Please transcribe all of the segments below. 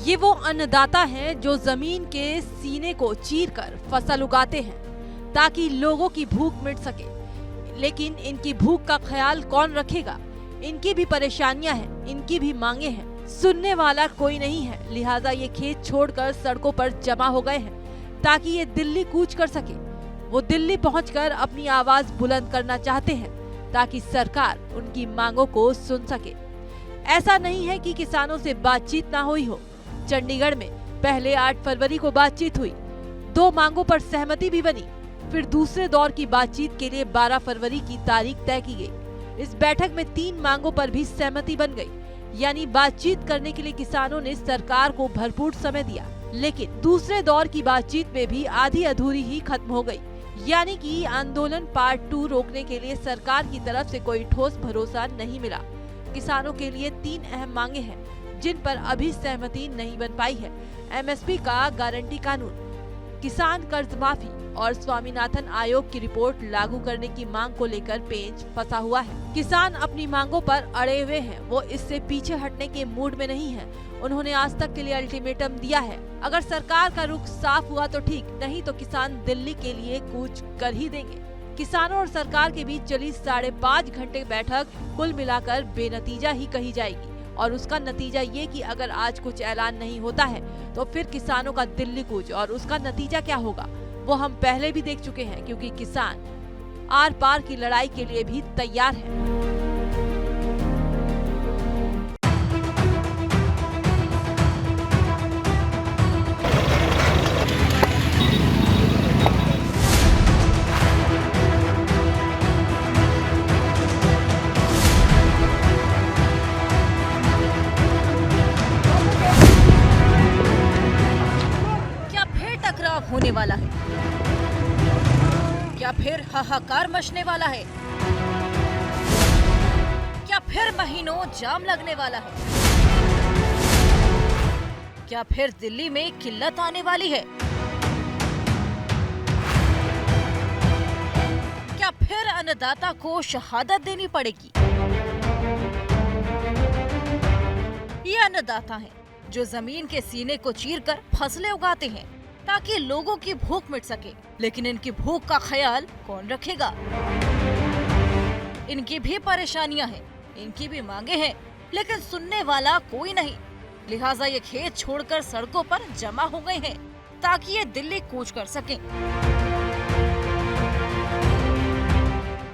ये वो अन्नदाता हैं जो जमीन के सीने को चीरकर फसल उगाते हैं ताकि लोगों की भूख मिट सके। लेकिन इनकी भूख का ख्याल कौन रखेगा? इनकी भी परेशानियां हैं, इनकी भी मांगे हैं। सुनने वाला कोई नहीं है, लिहाजा ये खेत छोड़कर सड़कों पर जमा हो गए हैं ताकि ये दिल्ली कूच कर सके। वो दिल्ली पहुंचकर अपनी आवाज बुलंद करना चाहते हैं ताकि सरकार उनकी मांगों को सुन सके। ऐसा नहीं है कि किसानों से बातचीत ना हुई हो। चंडीगढ़ में पहले 8 फरवरी को बातचीत हुई, 2 मांगों पर सहमति भी बनी। फिर दूसरे दौर की बातचीत के लिए 12 फरवरी की तारीख तय की गई। इस बैठक में 3 मांगों पर भी सहमति बन गई, यानी बातचीत करने के लिए किसानों ने सरकार को भरपूर समय दिया। लेकिन दूसरे दौर की बातचीत में भी आधी अधूरी ही खत्म हो गई, यानी कि आंदोलन पार्ट 2 रोकने के लिए सरकार की तरफ से कोई ठोस भरोसा नहीं मिला। किसानों के लिए 3 अहम मांगे हैं जिन पर अभी सहमति नहीं बन पाई है। एमएसपी का गारंटी कानून, किसान कर्ज माफी और स्वामीनाथन आयोग की रिपोर्ट लागू करने की मांग को लेकर पेच फंसा हुआ है। किसान अपनी मांगों पर अड़े हुए हैं, वो इससे पीछे हटने के मूड में नहीं है। उन्होंने आज तक के लिए अल्टीमेटम दिया है, अगर सरकार का रुख साफ हुआ तो ठीक, नहीं तो किसान दिल्ली के लिए कूच कर ही देंगे। किसानों और सरकार के बीच चली 5.5 घंटे बैठक कुल मिलाकर बेनतीजा ही कही जाएगी। और उसका नतीजा ये कि अगर आज कुछ ऐलान नहीं होता है तो फिर किसानों का दिल्ली कूच, और उसका नतीजा क्या होगा वो हम पहले भी देख चुके हैं, क्योंकि किसान आर पार की लड़ाई के लिए भी तैयार है। होने वाला है? क्या फिर हाहाकार मचने वाला है? क्या फिर महीनों जाम लगने वाला है? क्या फिर दिल्ली में किल्लत आने वाली है? क्या फिर अन्नदाता को शहादत देनी पड़ेगी? ये अन्नदाता हैं जो जमीन के सीने को चीरकर फसलें उगाते हैं ताकि लोगों की भूख मिट सके। लेकिन इनकी भूख का ख्याल कौन रखेगा? इनकी भी परेशानियां हैं, इनकी भी मांगे हैं, लेकिन सुनने वाला कोई नहीं। लिहाजा ये खेत छोड़कर सड़कों पर जमा हो गए हैं ताकि ये दिल्ली कूच कर सकें।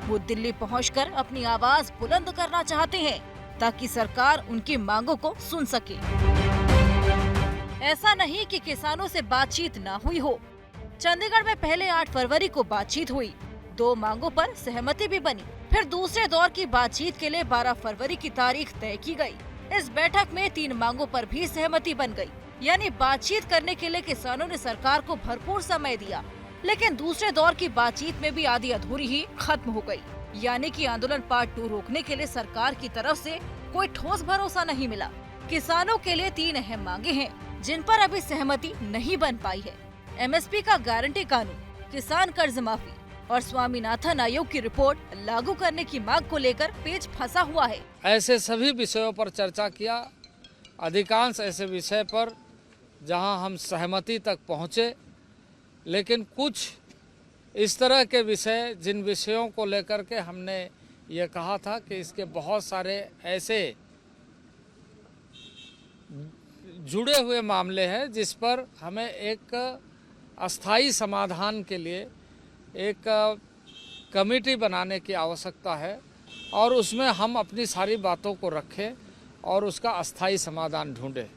वो दिल्ली पहुंचकर अपनी आवाज बुलंद करना चाहते हैं ताकि सरकार उनकी मांगों को सुन सके। ऐसा नहीं कि किसानों से बातचीत ना हुई हो। चंडीगढ़ में पहले 8 फरवरी को बातचीत हुई, 2 मांगों पर सहमति भी बनी। फिर दूसरे दौर की बातचीत के लिए 12 फरवरी की तारीख तय की गई। इस बैठक में 3 मांगों पर भी सहमति बन गई, यानी बातचीत करने के लिए किसानों ने सरकार को भरपूर समय दिया। लेकिन दूसरे दौर की बातचीत में भी आधी अधूरी ही खत्म हो गई, यानी कि आंदोलन पार्ट 2 रोकने के लिए सरकार की तरफ से कोई ठोस भरोसा नहीं मिला। किसानों के लिए 3 अहम मांगे हैं जिन पर अभी सहमति नहीं बन पाई है। एमएसपी का गारंटी कानून, किसान कर्ज माफी और स्वामीनाथन आयोग की रिपोर्ट लागू करने की मांग को लेकर पेच फंसा हुआ है। ऐसे सभी विषयों पर चर्चा किया, अधिकांश ऐसे विषय पर जहां हम सहमति तक पहुंचे, लेकिन कुछ इस तरह के विषय जिन विषयों को लेकर के हमने ये कहा था कि इसके बहुत सारे ऐसे जुड़े हुए मामले हैं जिस पर हमें एक अस्थायी समाधान के लिए एक कमेटी बनाने की आवश्यकता है, और उसमें हम अपनी सारी बातों को रखें और उसका अस्थायी समाधान ढूंढें।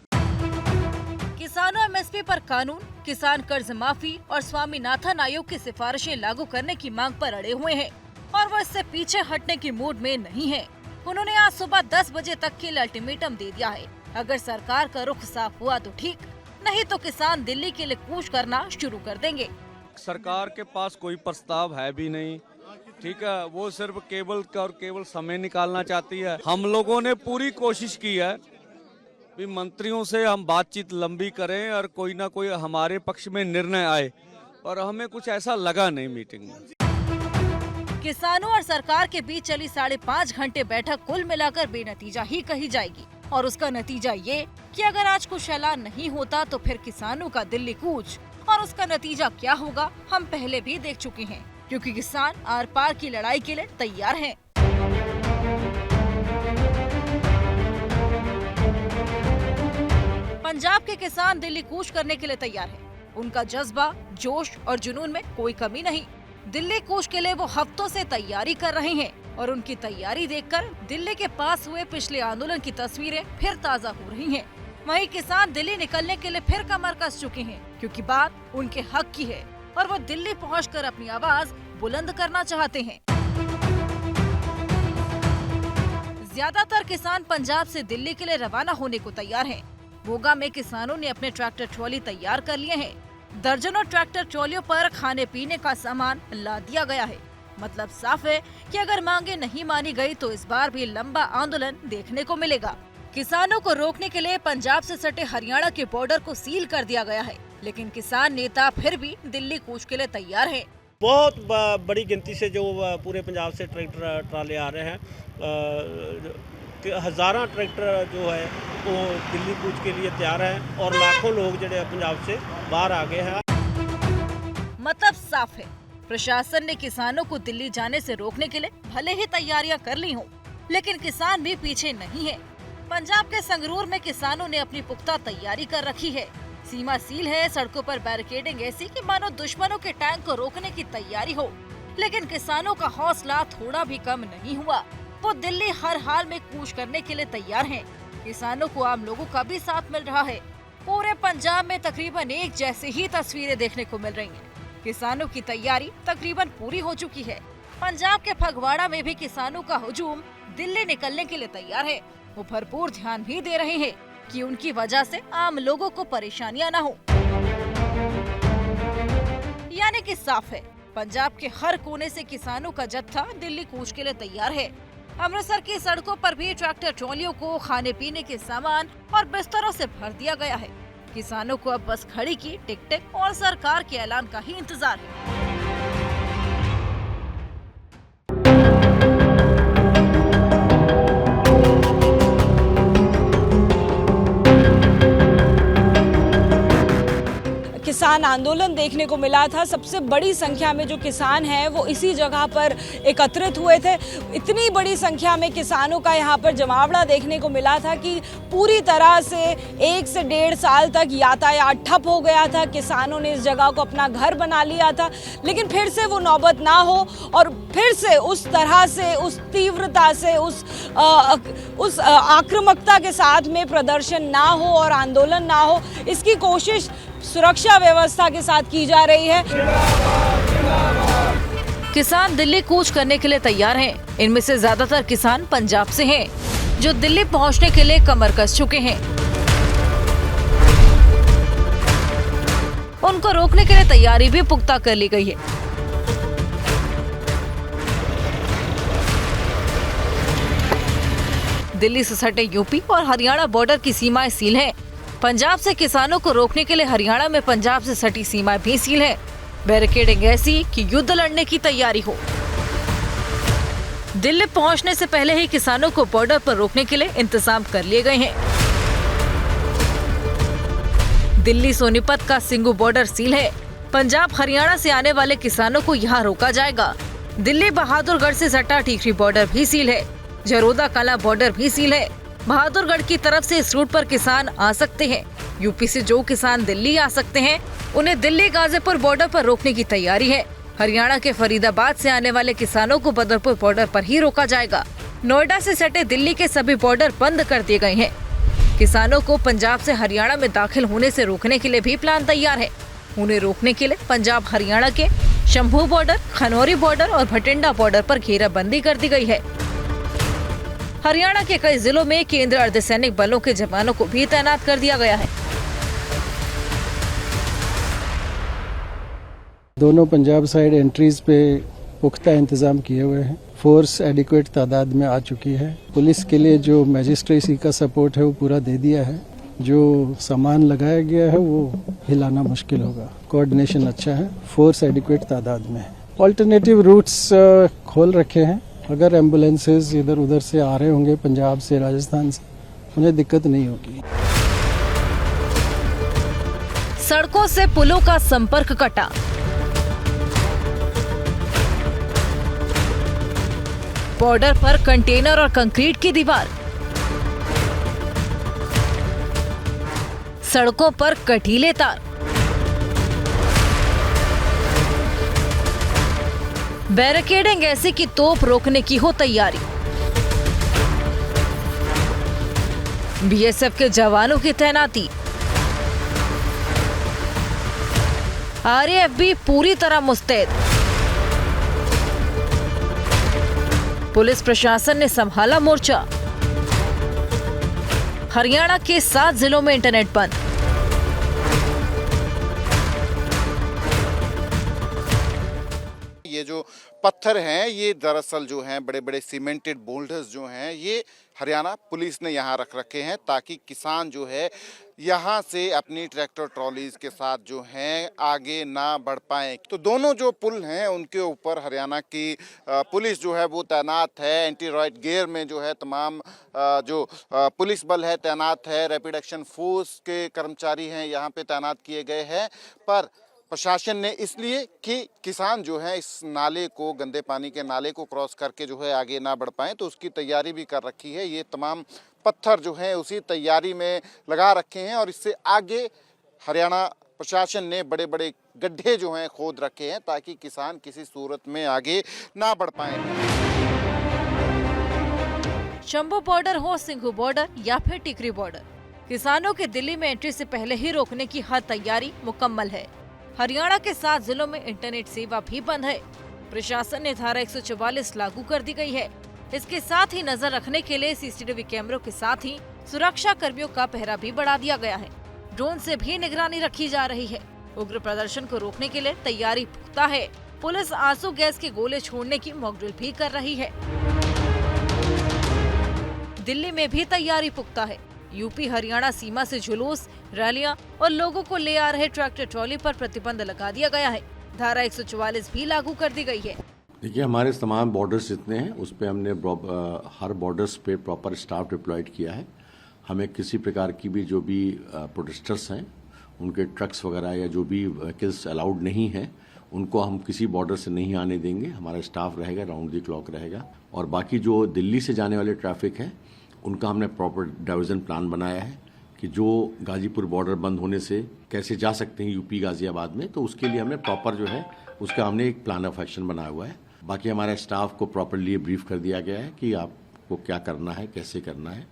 किसानों एमएसपी पर कानून, किसान कर्ज माफी और स्वामीनाथन आयोग की सिफारिशें लागू करने की मांग पर अड़े हुए हैं और वो इससे पीछे हटने की मूड में नहीं है। उन्होंने आज सुबह 10 बजे तक के लिए अल्टीमेटम दे दिया है। अगर सरकार का रुख साफ हुआ तो ठीक, नहीं तो किसान दिल्ली के लिए कूच करना शुरू कर देंगे। सरकार के पास कोई प्रस्ताव है भी नहीं, ठीक है, वो सिर्फ केवल समय निकालना चाहती है। हम लोगों ने पूरी कोशिश की है भी मंत्रियों से हम बातचीत लंबी करें और कोई ना कोई हमारे पक्ष में निर्णय आए, और हमें कुछ ऐसा लगा नहीं मीटिंग में। किसानों और सरकार के बीच चली 5.5 घंटे बैठक कुल मिलाकर बेनतीजा ही कही जाएगी। और उसका नतीजा ये कि अगर आज कुछ ऐलान नहीं होता तो फिर किसानों का दिल्ली कूच, और उसका नतीजा क्या होगा हम पहले भी देख चुके हैं, क्योंकि किसान आर पार की लड़ाई के लिए तैयार हैं। पंजाब के किसान दिल्ली कूच करने के लिए तैयार हैं। उनका जज्बा, जोश और जुनून में कोई कमी नहीं। दिल्ली कूच के लिए वो हफ्तों से तैयारी कर रहे हैं और उनकी तैयारी देखकर दिल्ली के पास हुए पिछले आंदोलन की तस्वीरें फिर ताज़ा हो रही हैं। वहीं किसान दिल्ली निकलने के लिए फिर कमर कस चुके हैं, क्योंकि बात उनके हक की है और वो दिल्ली पहुंचकर अपनी आवाज बुलंद करना चाहते हैं। ज्यादातर किसान पंजाब से दिल्ली के लिए रवाना होने को तैयार हैं। मोगा में किसानों ने अपने ट्रैक्टर ट्रॉली तैयार कर लिए हैं। दर्जनों ट्रैक्टर ट्रॉलियों पर खाने पीने का सामान लाद दिया गया है। मतलब साफ है कि अगर मांगे नहीं मानी गई तो इस बार भी लंबा आंदोलन देखने को मिलेगा। किसानों को रोकने के लिए पंजाब से सटे हरियाणा के बॉर्डर को सील कर दिया गया है, लेकिन किसान नेता फिर भी दिल्ली कूच के लिए तैयार है। बहुत बड़ी गिनती से जो पूरे पंजाब से ट्रैक्टर ट्राले आ रहे हैं, हज़ारों ट्रैक्टर जो है वो दिल्ली कूच के लिए तैयार है और लाखों लोग जो पंजाब से बाहर आ गए हैं। मतलब साफ है, प्रशासन ने किसानों को दिल्ली जाने से रोकने के लिए भले ही तैयारियां कर ली हों, लेकिन किसान भी पीछे नहीं है। पंजाब के संगरूर में किसानों ने अपनी पुख्ता तैयारी कर रखी है। सीमा सील है, सड़कों पर बैरिकेडिंग ऐसी कि मानो दुश्मनों के टैंक को रोकने की तैयारी हो। लेकिन किसानों का हौसला थोड़ा भी कम नहीं हुआ। वो दिल्ली हर हाल में कूच करने के लिए तैयार हैं। किसानों को आम लोगों का भी साथ मिल रहा है। पूरे पंजाब में तकरीबन एक जैसी ही तस्वीरें देखने को मिल रही हैं। किसानों की तैयारी तकरीबन पूरी हो चुकी है। पंजाब के फगवाड़ा में भी किसानों का हुजूम दिल्ली निकलने के लिए तैयार है। वो भरपूर ध्यान भी दे रहे हैं कि उनकी वजह से आम लोगों को परेशानियां न हो। यानी कि साफ है, पंजाब के हर कोने से किसानों का जत्था दिल्ली कूच के लिए तैयार है। अमृतसर की सड़कों पर भी ट्रैक्टर ट्रॉलियों को खाने पीने के सामान और बिस्तरों से भर दिया गया है। किसानों को अब बस खड़ी की टिक और सरकार के ऐलान का ही इंतजार है। किसान आंदोलन देखने को मिला था। सबसे बड़ी संख्या में जो किसान हैं वो इसी जगह पर एकत्रित हुए थे। इतनी बड़ी संख्या में किसानों का यहाँ पर जमावड़ा देखने को मिला था कि पूरी तरह से 1 से 1.5 साल तक यातायात ठप हो गया था। किसानों ने इस जगह को अपना घर बना लिया था, लेकिन फिर से वो नौबत ना हो और फिर से उस तरह से, उस तीव्रता से, उस आक्रामकता के साथ में प्रदर्शन ना हो और आंदोलन ना हो, इसकी कोशिश सुरक्षा व्यवस्था के साथ की जा रही है। किसान दिल्ली कूच करने के लिए तैयार हैं। इनमें से ज्यादातर किसान पंजाब से हैं, जो दिल्ली पहुंचने के लिए कमर कस चुके हैं। उनको रोकने के लिए तैयारी भी पुख्ता कर ली गई है। दिल्ली से सटे यूपी और हरियाणा बॉर्डर की सीमाएं सील हैं। पंजाब से किसानों को रोकने के लिए हरियाणा में पंजाब से सटी सीमाएं भी सील हैं। बैरिकेडिंग ऐसी कि युद्ध लड़ने की तैयारी हो। दिल्ली पहुंचने से पहले ही किसानों को बॉर्डर पर रोकने के लिए इंतजाम कर लिए गए हैं। दिल्ली सोनीपत का सिंगू बॉर्डर सील है। पंजाब हरियाणा से आने वाले किसानों को यहाँ रोका जाएगा। दिल्ली बहादुरगढ़ से सटा टीकरी बॉर्डर भी सील है। जरोदा कला बॉर्डर भी सील है। बहादुरगढ़ की तरफ से इस रूट पर किसान आ सकते हैं। यूपी से जो किसान दिल्ली आ सकते हैं, उन्हें दिल्ली गाजीपुर बॉर्डर पर रोकने की तैयारी है। हरियाणा के फरीदाबाद से आने वाले किसानों को बदरपुर बॉर्डर पर ही रोका जाएगा। नोएडा से सटे दिल्ली के सभी बॉर्डर बंद कर दिए गए हैं। किसानों को पंजाब से हरियाणा में दाखिल होने से रोकने के लिए भी प्लान तैयार है। उन्हें रोकने के लिए पंजाब हरियाणा के शंभू बॉर्डर, खनौरी बॉर्डर और भटिंडा बॉर्डर पर घेराबंदी कर दी गई है। हरियाणा के कई जिलों में केंद्रीय अर्धसैनिक बलों के जवानों को भी तैनात कर दिया गया है। दोनों पंजाब साइड एंट्रीज पे पुख्ता इंतजाम किए हुए हैं। फोर्स एडिक्वेट तादाद में आ चुकी है। पुलिस के लिए जो मैजिस्ट्रेसी का सपोर्ट है वो पूरा दे दिया है। जो सामान लगाया गया है वो हिलाना मुश्किल होगा। कोऑर्डिनेशन अच्छा है। फोर्स एडिक्वेट तादाद में है। ऑल्टरनेटिव रूट्स खोल रखे हैं। अगर एम्बुलेंसेज इधर उधर से आ रहे होंगे पंजाब से, राजस्थान से, उन्हें दिक्कत नहीं होगी। सड़कों से पुलों का संपर्क कटा, बॉर्डर पर कंटेनर और कंक्रीट की दीवार, सड़कों पर कटीले तार, बैरिकेडिंग ऐसी कि तोप रोकने की हो तैयारी। बीएसएफ के जवानों की तैनाती, आरएएफ भी पूरी तरह मुस्तैद। पुलिस प्रशासन ने संभाला मोर्चा। हरियाणा के 7 जिलों में इंटरनेट बंद। ये जो पत्थर हैं ये दरअसल जो हैं बड़े बड़े सीमेंटेड बोल्डर्स जो हैं ये हरियाणा पुलिस ने यहाँ रख रखे हैं ताकि किसान जो है यहाँ से अपनी ट्रैक्टर ट्रॉलीज के साथ जो हैं आगे ना बढ़ पाएं। तो दोनों जो पुल हैं उनके ऊपर हरियाणा की पुलिस जो है वो तैनात है। एंटी रॉयट गियर में जो है तमाम जो पुलिस बल है तैनात है। रैपिड एक्शन फोर्स के कर्मचारी हैं यहाँ पे तैनात किए गए हैं। पर प्रशासन ने इसलिए कि किसान जो है इस नाले को, गंदे पानी के नाले को क्रॉस करके जो है आगे ना बढ़ पाएं, तो उसकी तैयारी भी कर रखी है। ये तमाम पत्थर जो हैं उसी तैयारी में लगा रखे हैं और इससे आगे हरियाणा प्रशासन ने बड़े बड़े गड्ढे जो हैं खोद रखे हैं ताकि किसान किसी सूरत में आगे ना बढ़ पाएं। शंभू बॉर्डर हो, सिंघू बॉर्डर या फिर टिकरी बॉर्डर, किसानों के दिल्ली में एंट्री से पहले ही रोकने की हर तैयारी मुकम्मल है। हरियाणा के 7 जिलों में इंटरनेट सेवा भी बंद है। प्रशासन ने धारा 144 लागू कर दी गई है। इसके साथ ही नजर रखने के लिए सीसीटीवी कैमरों के साथ ही सुरक्षा कर्मियों का पहरा भी बढ़ा दिया गया है। ड्रोन से भी निगरानी रखी जा रही है। उग्र प्रदर्शन को रोकने के लिए तैयारी पुख्ता है। पुलिस आंसू गैस के गोले छोड़ने की मॉकड्रिल भी कर रही है। दिल्ली में भी तैयारी पुख्ता है। यूपी हरियाणा सीमा से जुलूस, रैलियां और लोगों को ले आ रहे ट्रैक्टर ट्रॉली पर प्रतिबंध लगा दिया गया है। धारा 144 भी लागू कर दी गई है। देखिए, हमारे तमाम बॉर्डर्स जितने हैं उस पे हमने हर बॉर्डर्स पे प्रॉपर स्टाफ डिप्लॉयड किया है। हमें किसी प्रकार की भी जो भी प्रोटेस्टर्स हैं उनके ट्रक्स वगैरह या जो भी व्हीकल्स अलाउड नहीं हैं उनको हम किसी बॉर्डर से नहीं आने देंगे। हमारा स्टाफ रहेगा, राउंड द क्लॉक रहेगा। और बाकी जो दिल्ली से जाने वाले ट्रैफिक है उनका हमने प्रॉपर डाइवर्जन प्लान बनाया है कि जो गाजीपुर बॉर्डर बंद होने से कैसे जा सकते हैं यूपी गाजियाबाद में, तो उसके लिए हमने प्रॉपर जो है उसका हमने एक प्लान ऑफ एक्शन बनाया हुआ है। बाकी हमारे स्टाफ को प्रॉपरली ब्रीफ कर दिया गया है कि आपको क्या करना है, कैसे करना है।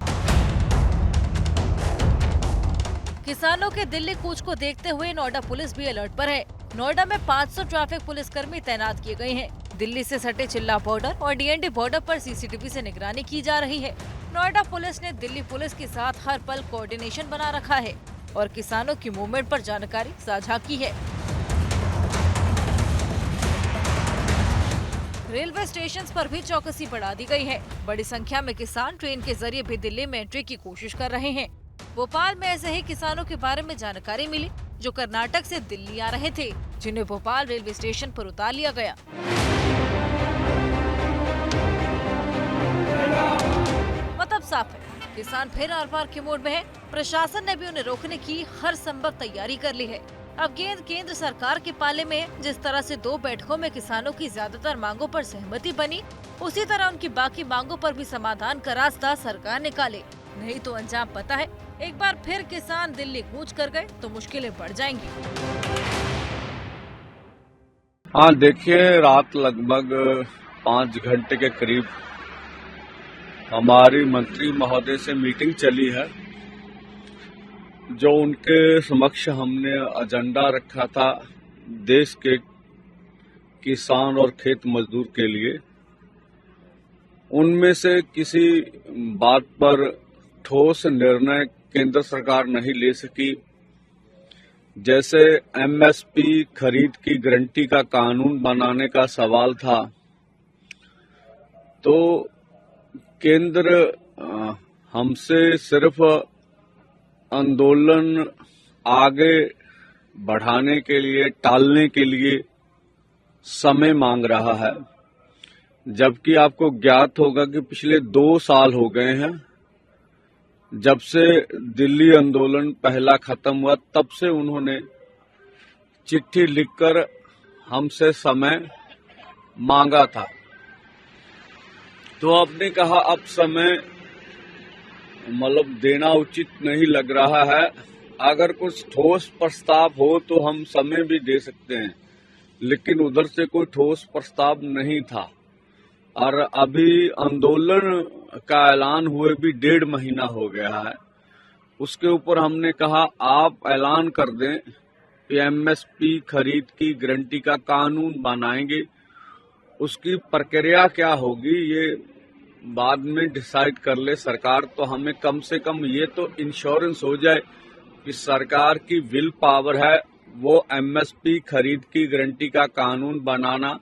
किसानों के दिल्ली कूच को देखते हुए नोएडा पुलिस भी अलर्ट पर है। नोएडा में 500 ट्रैफिक पुलिसकर्मी तैनात किए गए हैं। दिल्ली से सटे चिल्ला बॉर्डर और डीएनडी बॉर्डर पर सीसीटीवी से निगरानी की जा रही है। नोएडा पुलिस ने दिल्ली पुलिस के साथ हर पल कोऑर्डिनेशन बना रखा है और किसानों की मूवमेंट पर जानकारी साझा की है। रेलवे स्टेशन पर भी चौकसी बढ़ा दी गई है। बड़ी संख्या में किसान ट्रेन के जरिए भी दिल्ली में एंट्री की कोशिश कर रहे हैं। भोपाल में ऐसे ही किसानों के बारे में जानकारी मिली जो कर्नाटक से दिल्ली आ रहे थे, जिन्हें भोपाल रेलवे स्टेशन पर उतार लिया गया। मतलब साफ है, किसान फिर आर पार के मोड में है। प्रशासन ने भी उन्हें रोकने की हर संभव तैयारी कर ली है। अब गेंद केंद्र सरकार के पाले में है। जिस तरह से 2 बैठकों में किसानों की ज्यादातर मांगों पर सहमति बनी, उसी तरह उनकी बाकी मांगों पर भी समाधान का रास्ता सरकार निकाले, नहीं तो अंजाम पता है। एक बार फिर किसान दिल्ली कूच कर गए तो मुश्किलें बढ़ जाएंगी। हाँ, देखिए, रात लगभग 5 घंटे के करीब हमारी मंत्री महोदय से मीटिंग चली है। जो उनके समक्ष हमने एजेंडा रखा था देश के किसान और खेत मजदूर के लिए, उनमें से किसी बात पर ठोस निर्णय केंद्र सरकार नहीं ले सकी। जैसे एमएसपी खरीद की गारंटी का कानून बनाने का सवाल था, तो केंद्र हमसे सिर्फ आंदोलन आगे बढ़ाने के लिए, टालने के लिए समय मांग रहा है, जबकि आपको ज्ञात होगा कि पिछले 2 साल हो गए हैं जब से दिल्ली आंदोलन पहला खत्म हुआ तब से उन्होंने चिट्ठी लिखकर हमसे समय मांगा था। तो आपने कहा अब समय मतलब देना उचित नहीं लग रहा है, अगर कुछ ठोस प्रस्ताव हो तो हम समय भी दे सकते हैं, लेकिन उधर से कोई ठोस प्रस्ताव नहीं था। और अभी आंदोलन का ऐलान हुए भी 1.5 महीना हो गया है। उसके ऊपर हमने कहा आप ऐलान कर दें कि एमएसपी खरीद की गारंटी का कानून बनाएंगे, उसकी प्रक्रिया क्या होगी ये बाद में डिसाइड कर ले सरकार। तो हमें कम से कम ये तो इंश्योरेंस हो जाए कि सरकार की विल पावर है, वो एमएसपी खरीद की गारंटी का कानून बनाना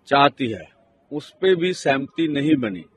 चाहती है। उस पे भी सहमति नहीं बनी।